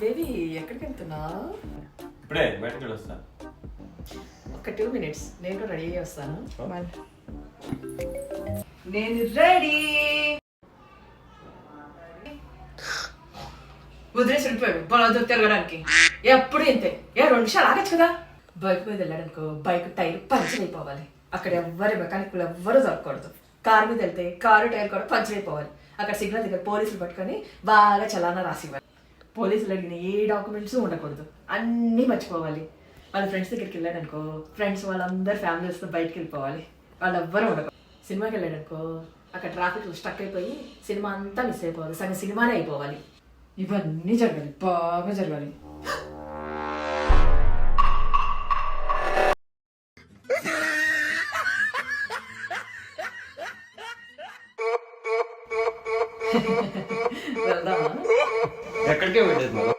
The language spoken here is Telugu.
బేబీ ఎక్కడికి వెళ్తున్నా? ఇప్పుడే బయటకు వస్తా. ఒక 2 minutes నేను కూడా రెడీ అయ్యి వస్తాను. నేను రెడీ. వదిలేసి వెళ్ళిపోయాడు బలతో తిరగడానికి. ఎప్పుడు ఇంతే. 2 నిమిషాలు ఆగచ్చు కదా. బైక్ మీద వెళ్ళాడనుకో బైక్ టైర్ పంచర్ అయిపోవాలి. అక్కడ ఎవ్వరి మెకానిక్లు ఎవ్వరూ దొరకకూడదు. కారు మీద వెళ్తే కారు టైర్ కూడా పంచర్ అయిపోవాలి. అక్కడ సిగ్నల్ దగ్గర పోలీసులు పట్టుకొని బాగా చలానా రాసివ్వాలి. పోలీసులు అడిగిన ఏ డాక్యుమెంట్స్ ఉండకూడదు, అన్నీ మర్చిపోవాలి. వాళ్ళ ఫ్రెండ్స్ దగ్గరికి వెళ్ళాడనుకో ఫ్రెండ్స్ వాళ్ళందరూ ఫ్యామిలీస్తో బయటకు వెళ్ళిపోవాలి. వాళ్ళు ఎవ్వరూ ఉండకూడదు. సినిమాకి వెళ్ళాడనుకో అక్కడ ట్రాఫిక్లో స్టక్ అయిపోయి సినిమా అంతా మిస్ అయిపోవాలి. సగం సినిమానే అయిపోవాలి. ఇవన్నీ జరగాలి, బాగా జరగాలి. వెళ్దామా? ఎక్కడికే వెళ్ళేది మనం.